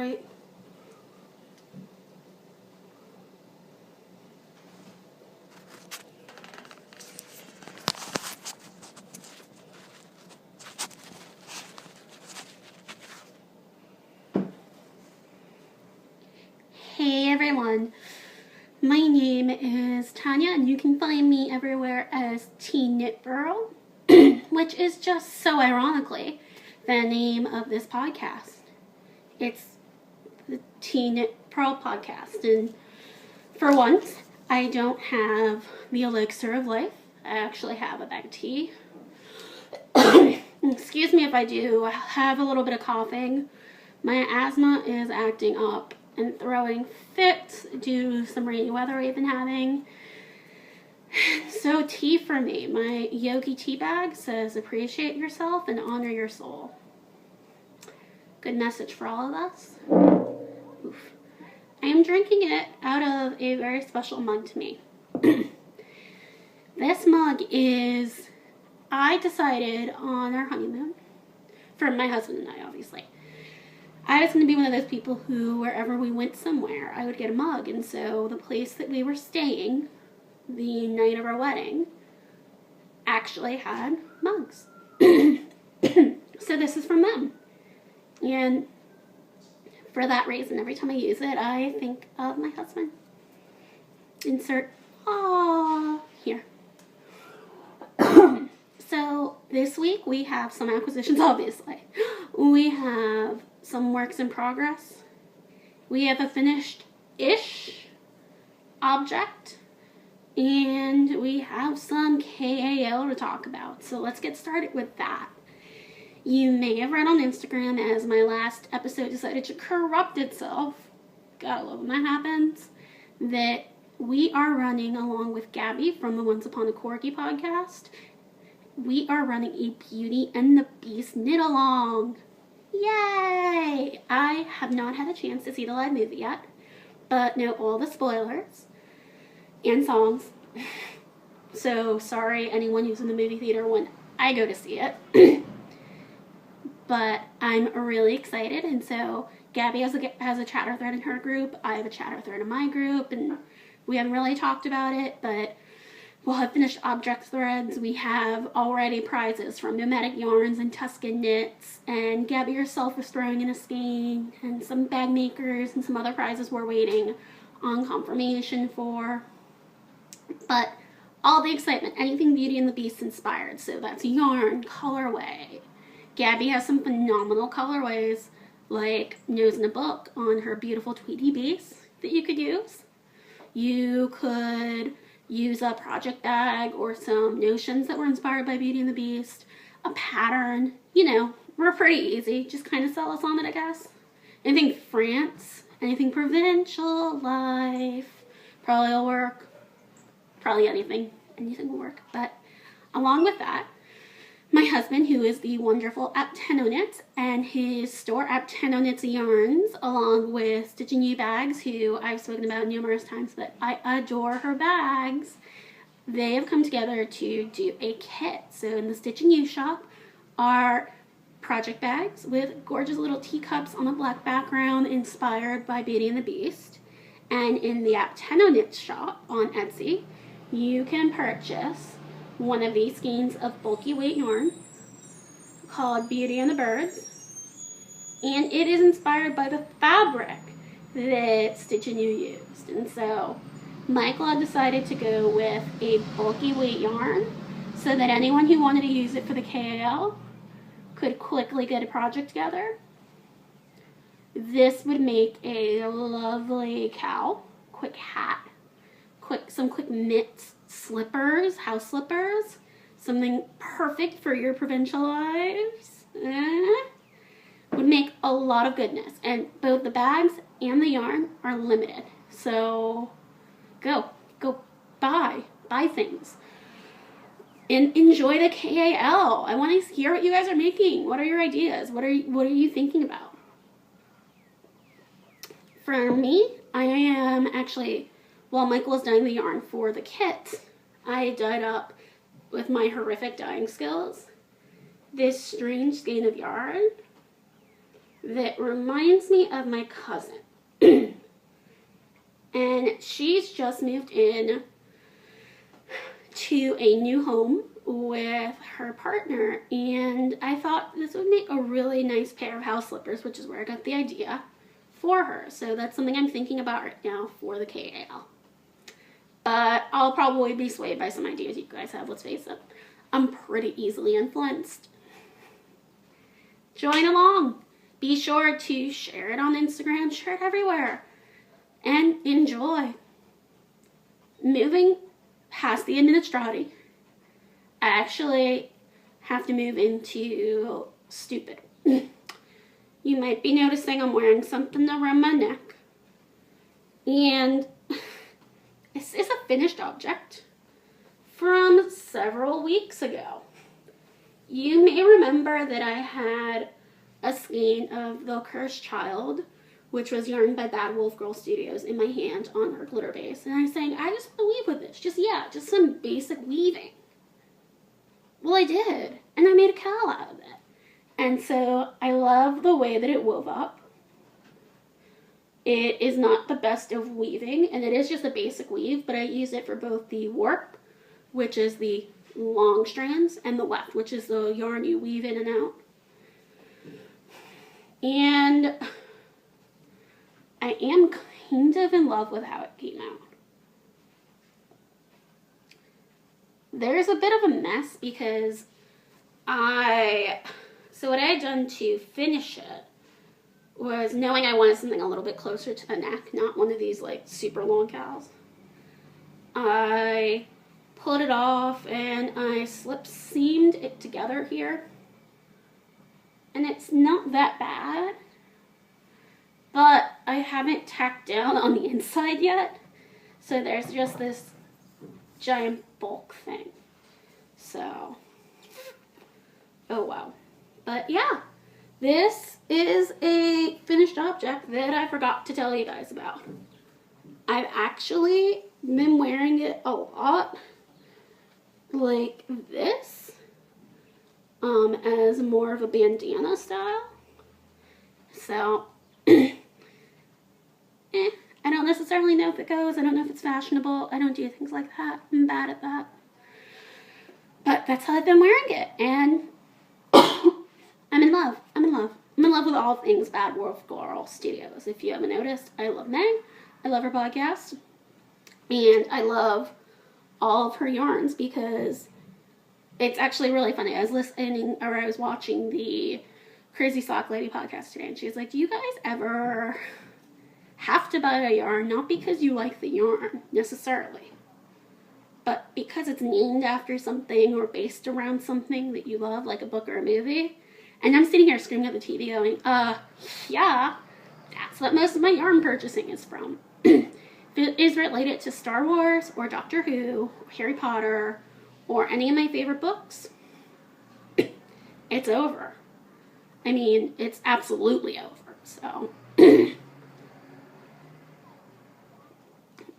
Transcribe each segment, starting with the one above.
right. Hey everyone, my name is Tanya and you can find me everywhere as Teen Knit Girl, which is just so ironically the name of this podcast. It's the Teen Knit Pearl podcast, and for once I don't have the elixir of life. I actually have a bag of tea. Excuse me if I do have a little bit of coughing. My asthma is acting up and throwing fits due to some rainy weather we've been having. So tea for me. My Yogi tea bag says appreciate yourself and honor your soul. Good message for all of us. Oof. I am drinking it out of a very special mug to me. This mug is, I decided on our honeymoon, for my husband and I obviously, I was going to be one of those people who, wherever we went somewhere, I would get a mug. And so the place that we were staying the night of our wedding actually had mugs. So this is from them. And for that reason, every time I use it, I think of my husband. Insert, aww, here. So this week we have some acquisitions, obviously. We have some works in progress. We have a finished-ish object. And we have some KAL to talk about. So let's get started with that. You may have read on Instagram as my last episode decided to corrupt itself. Gotta love when that happens. That we are running, along with Gabby from the Once Upon a Corgi podcast, we are running a Beauty and the Beast knit-along. Yay! I have not had a chance to see the live movie yet, but know all the spoilers and songs. So sorry anyone who's in the movie theater when I go to see it. But I'm really excited, and so Gabby has a chatter thread in her group. I have a chatter thread in my group, and we haven't really talked about it, but we'll have finished object threads. We have already prizes from Nomadic Yarns and Tuscan Knits, and Gabby herself is throwing in a skein, and some bag makers and some other prizes we're waiting on confirmation for. But all the excitement, anything Beauty and the Beast inspired, so that's yarn, colorway. Gabby has some phenomenal colorways, like Nose in a Book on her beautiful Tweety base that you could use. You could use a project bag or some notions that were inspired by Beauty and the Beast, a pattern. You know, we're pretty easy. Just kind of sell us on it, I guess. Anything France, anything provincial, life, probably will work. Probably anything will work. But along with that, my husband, who is the wonderful Apteno Knits, and his store Apteno Knits Yarns, along with Stitching You Bags, who I've spoken about numerous times, that I adore her bags, they have come together to do a kit. So in the Stitching You shop are project bags with gorgeous little teacups on a black background inspired by Beauty and the Beast. And in the Apteno Knits shop on Etsy, you can purchase one of these skeins of bulky weight yarn called Beauty and the Birds, and it is inspired by the fabric that Stitching You used. And so Michael had decided to go with a bulky weight yarn so that anyone who wanted to use it for the KAL could quickly get a project together. This would make a lovely cowl, quick hat, some quick mitts, slippers, house slippers, something perfect for your provincial lives. Would make a lot of goodness. And both the bags and the yarn are limited. So go buy things. And enjoy the KAL. I want to hear what you guys are making. What are your ideas? What are you thinking about? For me, I am actually, while Michael was dyeing the yarn for the kit, I dyed up, with my horrific dyeing skills, this strange skein of yarn that reminds me of my cousin. And she's just moved in to a new home with her partner, and I thought this would make a really nice pair of house slippers, which is where I got the idea for her. So that's something I'm thinking about right now for the KAL. But I'll probably be swayed by some ideas you guys have, let's face it. I'm pretty easily influenced. Join along. Be sure to share it on Instagram, share it everywhere, and enjoy. Moving past the administrati, I actually have to move into stupid. You might be noticing I'm wearing something around my neck. And this is a finished object from several weeks ago. You may remember that I had a skein of The Cursed Child, which was yarn by Bad Wolf Girl Studios, in my hand on her glitter base. And I was saying, I just want to weave with this. Just some basic weaving. Well, I did. And I made a cowl out of it. And so I love the way that it wove up. It is not the best of weaving, and it is just a basic weave, but I use it for both the warp, which is the long strands, and the weft, which is the yarn you weave in and out. And I am kind of in love with how it came out. There's a bit of a mess because so what I had done to finish it was, knowing I wanted something a little bit closer to the neck, not one of these like super long cowls, I pulled it off and I slip seamed it together here. And it's not that bad, but I haven't tacked down on the inside yet. So there's just this giant bulk thing. So, oh wow. But yeah, this is a finished object that I forgot to tell you guys about. I've actually been wearing it a lot like this, as more of a bandana style. So, I don't necessarily know if it goes. I don't know if it's fashionable. I don't do things like that. I'm bad at that. But that's how I've been wearing it. And I'm in love. I'm in love. I'm in love with all things Bad Wolf Girl Studios. If you haven't noticed, I love Meg. I love her podcast. And I love all of her yarns because it's actually really funny. I was watching the Crazy Sock Lady podcast today, and she was like, do you guys ever have to buy a yarn, not because you like the yarn necessarily, but because it's named after something or based around something that you love, like a book or a movie? And I'm sitting here screaming at the TV going, yeah, that's what most of my yarn purchasing is from. If it is related to Star Wars or Doctor Who or Harry Potter or any of my favorite books, it's over. I mean, it's absolutely over. So,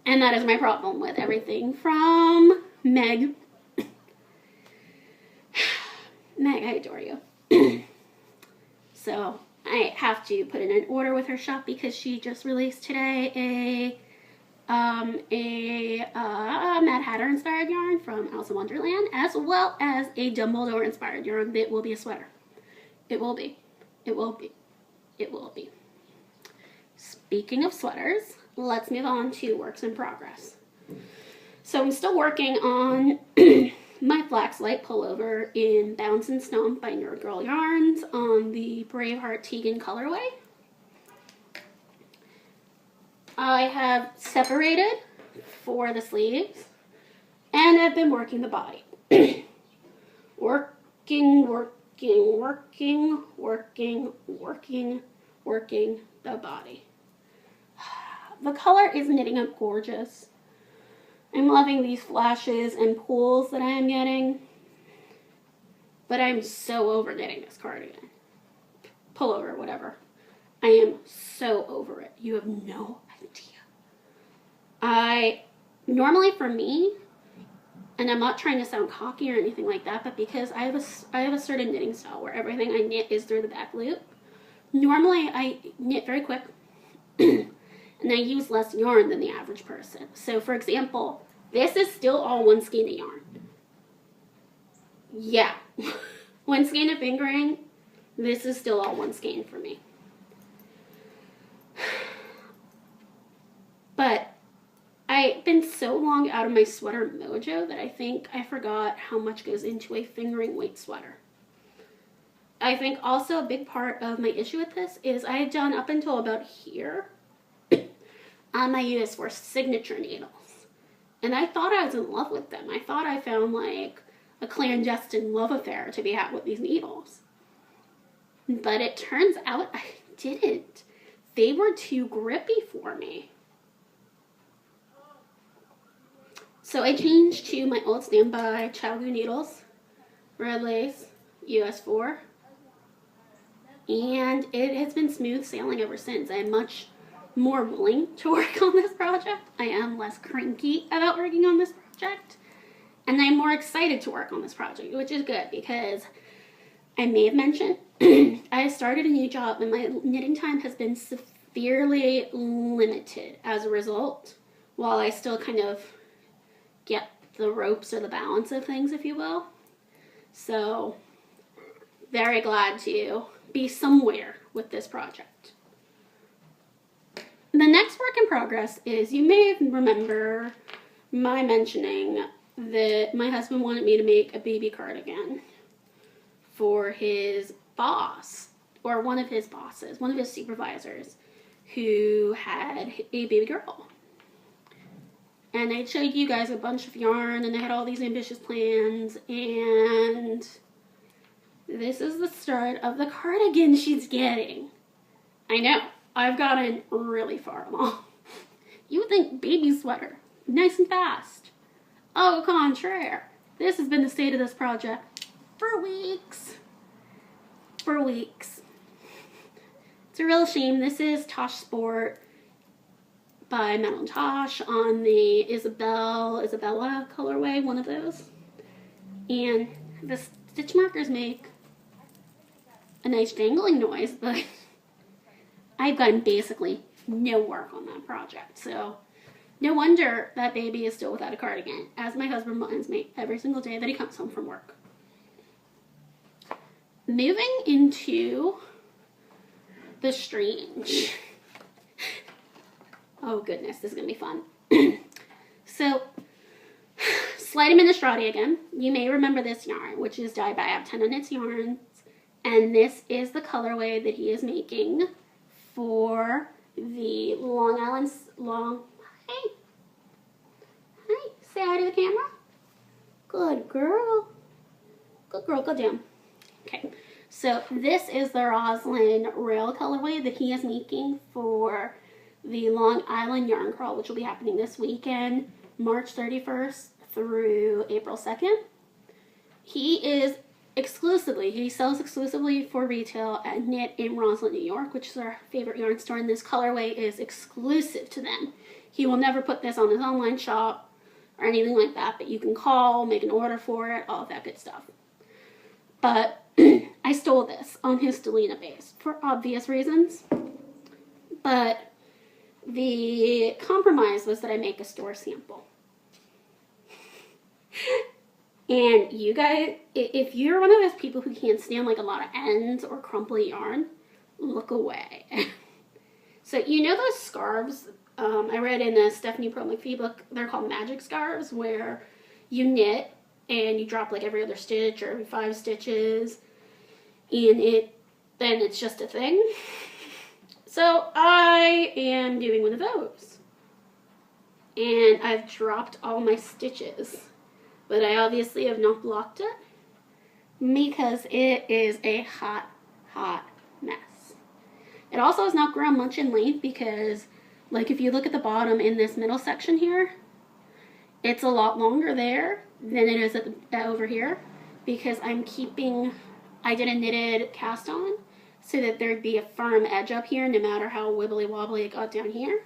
and that is my problem with everything from Meg. Meg, I adore you. So I have to put in an order with her shop because she just released today a Mad Hatter inspired yarn from Alice in Wonderland, as well as a Dumbledore inspired yarn that will be a sweater. It will be. It will be. It will be. Speaking of sweaters, let's move on to works in progress. So I'm still working on my Flax Light pullover in Bounce and Stomp by Nerd Girl Yarns on the Braveheart Tegan colorway. I have separated for the sleeves, and I've been working the body. working the body. The color is knitting up gorgeous. I'm loving these flashes and pulls that I am getting. But I'm so over knitting this cardigan. Pullover, whatever. I am so over it. You have no idea. Normally for me, and I'm not trying to sound cocky or anything like that, but because I have a certain knitting style where everything I knit is through the back loop. Normally I knit very quick and I use less yarn than the average person. So for example, this is still all one skein of yarn. Yeah, one skein of fingering, this is still all one skein for me. But I've been so long out of my sweater mojo that I think I forgot how much goes into a fingering weight sweater. I think also a big part of my issue with this is I had done up until about here on my US4 signature needles. And I thought I was in love with them. I thought I found like a clandestine love affair to be had with these needles. But it turns out I didn't. They were too grippy for me. So I changed to my old standby ChiaoGoo needles, red lace, US4. And it has been smooth sailing ever since. I am much more willing to work on this project. I am less cranky about working on this project. And I'm more excited to work on this project, which is good because I may have mentioned I started a new job and my knitting time has been severely limited as a result, while I still kind of get the ropes or the balance of things, if you will. So, very glad to be somewhere with this project. The next work in progress is, you may remember my mentioning that my husband wanted me to make a baby cardigan for his boss, or one of his bosses, one of his supervisors, who had a baby girl. And I showed you guys a bunch of yarn, and I had all these ambitious plans, and this is the start of the cardigan she's getting. I know, I've gotten really far along. You would think baby sweater, nice and fast. Au contraire, this has been the state of this project for weeks. For weeks. It's a real shame. This is Tosh Sport by Metal Tosh on the Isabella colorway, one of those. And the stitch markers make a nice jangling noise, but I've gotten basically no work on that project. So no wonder that baby is still without a cardigan, as my husband reminds me every single day that he comes home from work. Moving into the strange. Oh goodness, this is going to be fun. So, Slide Administrati again. You may remember this yarn, which is dyed by Abtena Knits Yarns. And this is the colorway that he is making for the Long Island, hey. Hi, say hi to the camera. Good girl. Good girl, good damn. Okay, so this is the Roslyn Rail colorway that he is making for the Long Island Yarn Crawl, which will be happening this weekend, March 31st through April 2nd. He sells exclusively for retail at Knit in Roslyn, New York, which is our favorite yarn store, and this colorway is exclusive to them. He will never put this on his online shop or anything like that, but you can call, make an order for it, all of that good stuff. But I stole this on his Stellina base for obvious reasons. But the compromise was that I make a store sample. And you guys, if you're one of those people who can't stand like a lot of ends or crumply yarn, look away. So you know those scarves I read in a Stephanie Pearl McPhee book, they're called magic scarves, where you knit and you drop like every other stitch or every 5 stitches, and then it's just a thing. So I am doing one of those, and I've dropped all my stitches, but I obviously have not blocked it because it is a hot mess. It also has not grown much in length because, like, if you look at the bottom in this middle section here, it's a lot longer there than it is over here, because I did a knitted cast on so that there'd be a firm edge up here no matter how wibbly wobbly it got down here.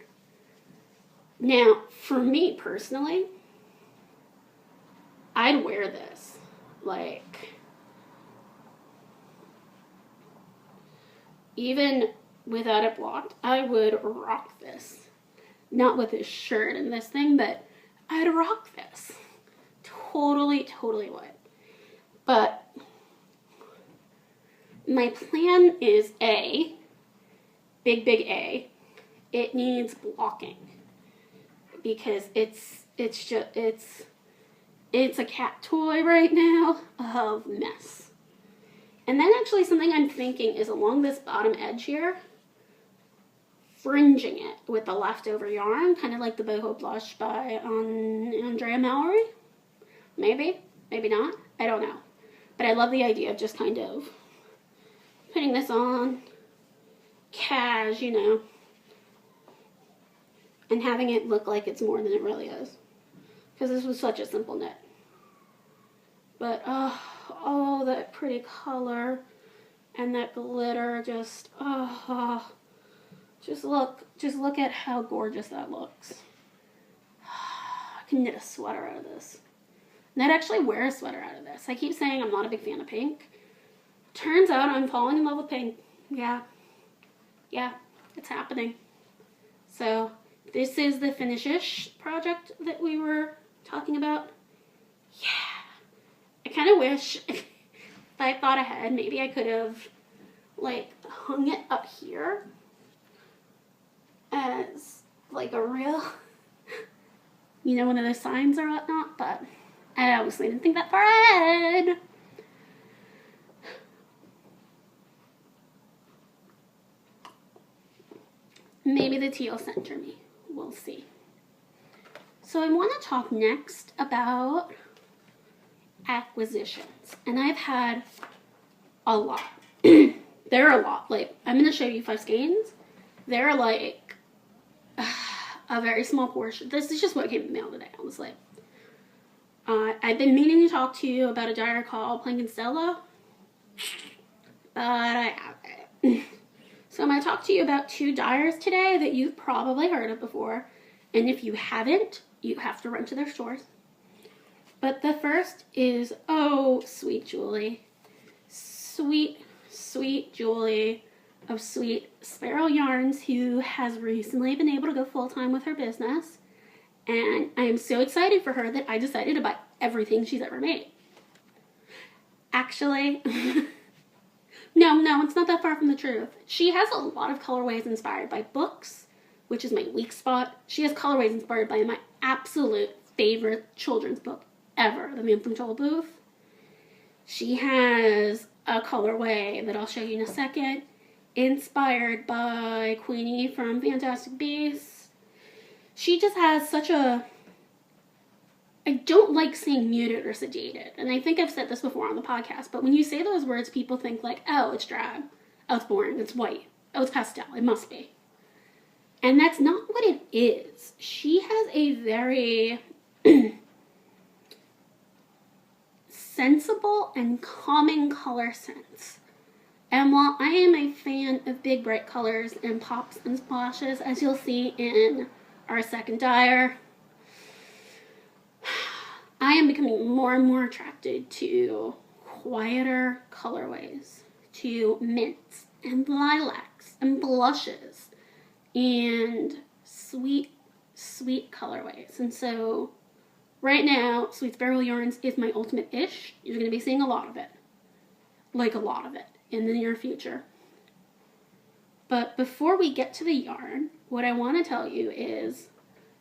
Now, for me personally, I'd wear this like even without it blocked, I would rock this. Not with this shirt and this thing, but I'd rock this. Totally would. But my plan is A, big A, it needs blocking. Because it's a cat toy right now of mess. And then actually something I'm thinking is along this bottom edge here, fringing it with the leftover yarn, kind of like the Boho Blush by Andrea Mallory. Maybe not, I don't know. But I love the idea of just kind of putting this on, cash, you know, and having it look like it's more than it really is. Because this was such a simple knit. But, oh, that pretty color and that glitter just look at how gorgeous that looks. I can knit a sweater out of this. And I'd actually wear a sweater out of this. I keep saying I'm not a big fan of pink. Turns out I'm falling in love with pink. Yeah, it's happening. So, this is the finish-ish project that we were talking about. Yeah. I kind of wish, if I thought ahead, maybe I could have, like, hung it up here as, like, a real, you know, one of those signs or whatnot, but I obviously didn't think that far ahead. Maybe the tea will center me. We'll see. So I want to talk next about acquisitions. And I've had a lot. There are a lot. Like, I'm going to show you 5 skeins. They're like a very small portion. This is just what came in the mail today, honestly. I've been meaning to talk to you about a dyer called Plank&Stella, but I haven't. So I'm going to talk to you about 2 dyers today that you've probably heard of before. And if you haven't, you have to run to their stores. But the first is, oh, Sweet Julie. Sweet Julie of Sweet Sparrow Yarns, who has recently been able to go full-time with her business. And I am so excited for her that I decided to buy everything she's ever made. Actually, no, it's not that far from the truth. She has a lot of colorways inspired by books, which is my weak spot. She has colorways inspired by my absolute favorite children's book ever, The Man from Tollbooth. She has a colorway that I'll show you in a second, inspired by Queenie from Fantastic Beasts. She just has such a... I don't like saying muted or sedated, and I think I've said this before on the podcast, but when you say those words, people think like, oh, it's drab, oh, it's boring, it's white, oh, it's pastel, it must be. And that's not what it is. She has a very sensible and calming color sense. And while I am a fan of big bright colors and pops and splashes, as you'll see in our second dyer, I am becoming more and more attracted to quieter colorways, to mints and lilacs and blushes and sweet colorways. And so right now, Sweet Sparrow Yarns is my ultimate ish. You're going to be seeing a lot of it. Like a lot of it in the near future. But before we get to the yarn, what I want to tell you is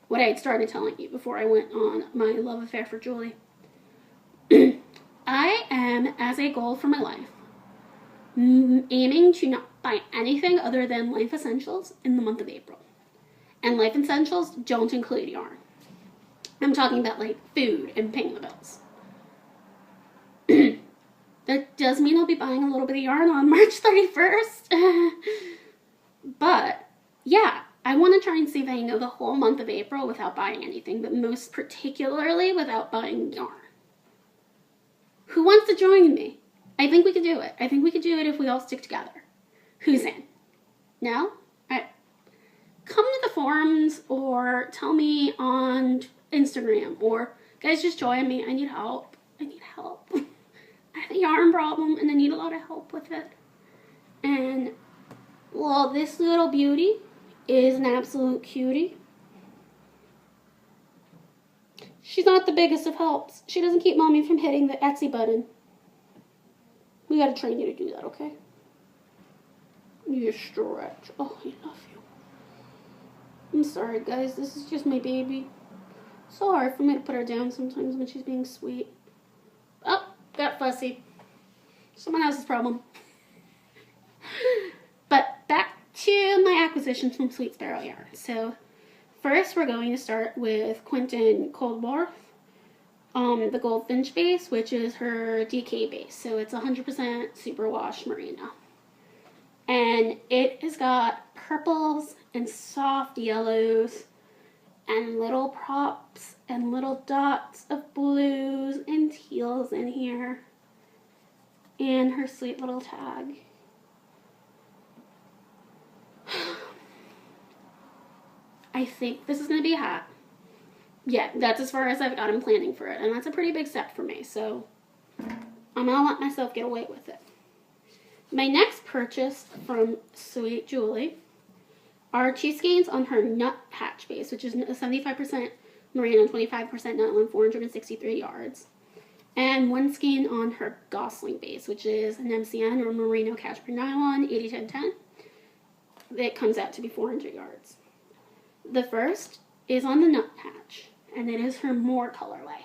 what I had started telling you before I went on my love affair for Julie. I am, as a goal for my life, aiming to not buy anything other than Life Essentials in the month of April. And Life Essentials don't include yarn. I'm talking about like food and paying the bills. That does mean I'll be buying a little bit of yarn on March 31st. But yeah, I want to try and see if I can go the whole month of April without buying anything, but most particularly without buying yarn. Who wants to join me? I think we could do it. I think we could do it if we all stick together. Who's in? No? Alright. Come to the forums or tell me on Instagram, or guys, just join me. I need help. I have a yarn problem and I need a lot of help with it. And Well, this little beauty is an absolute cutie. She's not the biggest of helps. She doesn't keep mommy from hitting the Etsy button. We gotta train you to do that, okay? You stretch. Oh, I love you. I'm sorry, guys. This is just my baby. So hard for me to put her down sometimes when she's being sweet. Oh, got fussy. Someone else's problem. But back to my acquisitions from Sweet Sparrow Yarn. So first we're going to start with Quentin Coldwater, the Goldfinch base, which is her DK base. So it's 100% superwash merino. And it has got purples and soft yellows and little props and little dots of blues and teals in here. And her sweet little tag. I think this is going to be a hat. Yeah, that's as far as I've got in planning for it. And that's a pretty big step for me. So I'm going to let myself get away with it. My next purchase from Sweet Julie are 2 skeins on her Nut Hatch base, which is 75% merino, 25% nylon, 463 yards. And 1 skein on her Gosling base, which is an MCN or merino cashmere nylon, 80-10-10. It comes out to be 400 yards. The first is on the Nut Hatch, and it is her More colorway.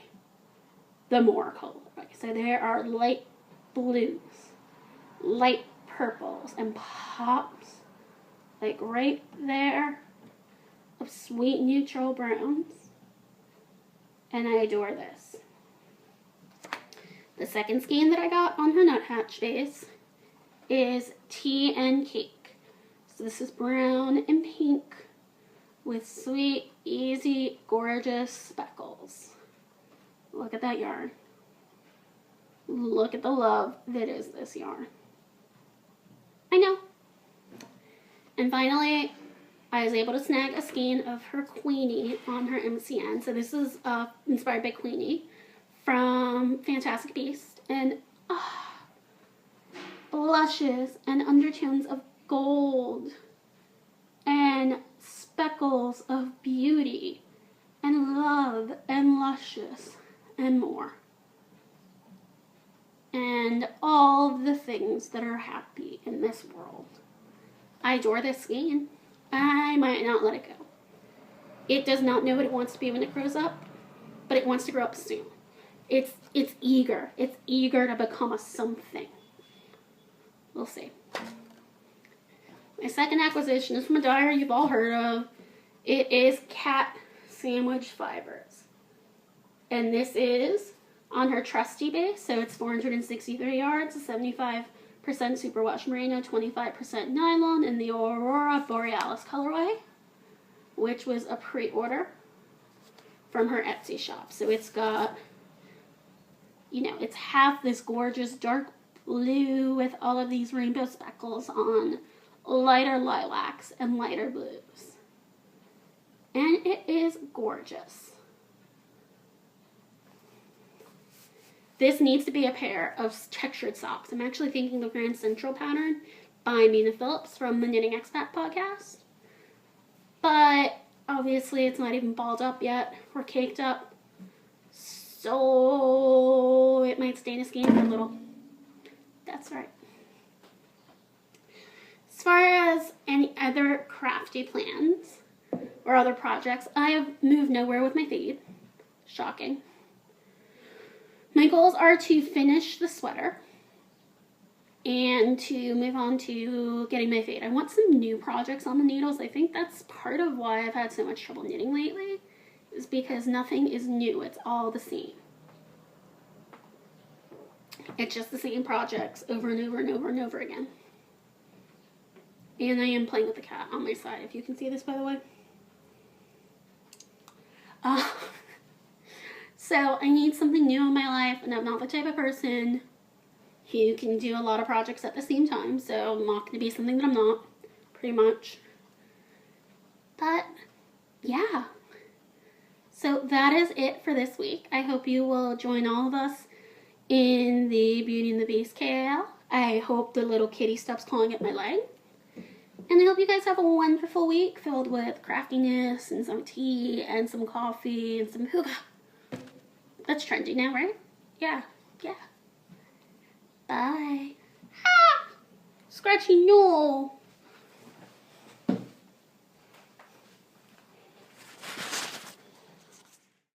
The More colorway. So there are light blues, light purples, and pops, like right there, of sweet neutral browns. And I adore this. The second skein that I got on her Nut Hatch base is Tea and Cake. So this is brown and pink with sweet, easy, gorgeous speckles. Look at that yarn. Look at the love that is this yarn. I know. And finally, I was able to snag a skein of her Queenie on her MCN. So this is inspired by Queenie from Fantastic Beasts. And blushes and undertones of gold and speckles of beauty and love and luscious and more. And all of the things that are happy in this world. I adore this skein. I might not let it go. It does not know what it wants to be when it grows up, but it wants to grow up soon. It's eager. It's eager to become a something. We'll see. My second acquisition is from a dyer you've all heard of. It is Cat Sandwich Fibers. And this is on her Trusty base, so it's 463 yards, 75% superwash merino, 25% nylon, in the Aurora Borealis colorway, which was a pre-order from her Etsy shop. So it's got, you know, it's half this gorgeous dark blue with all of these rainbow speckles on lighter lilacs and lighter blues. And it is gorgeous. This needs to be a pair of textured socks. I'm actually thinking the Grand Central pattern by Mina Phillips from the Knitting Expat podcast. But obviously it's not even balled up yet or caked up. So it might stay in a skein for a little. That's right. As far as any other crafty plans or other projects, I have moved nowhere with my fade. Shocking. My goals are to finish the sweater and to move on to getting my fade. I want some new projects on the needles. I think that's part of why I've had so much trouble knitting lately, is because nothing is new. It's all the same. It's just the same projects over and over and over and over again. And I am playing with the cat on my side, if you can see this, by the way. So I need something new in my life, and I'm not the type of person who can do a lot of projects at the same time, so I'm not going to be something that I'm not, pretty much. But, yeah. So that is it for this week. I hope you will join all of us in the Beauty and the Beast KL. I hope the little kitty stops clawing at my leg. And I hope you guys have a wonderful week filled with craftiness and some tea and some coffee and some hygge. That's trendy now, right? Yeah. Bye. Ah! Scratchy, no.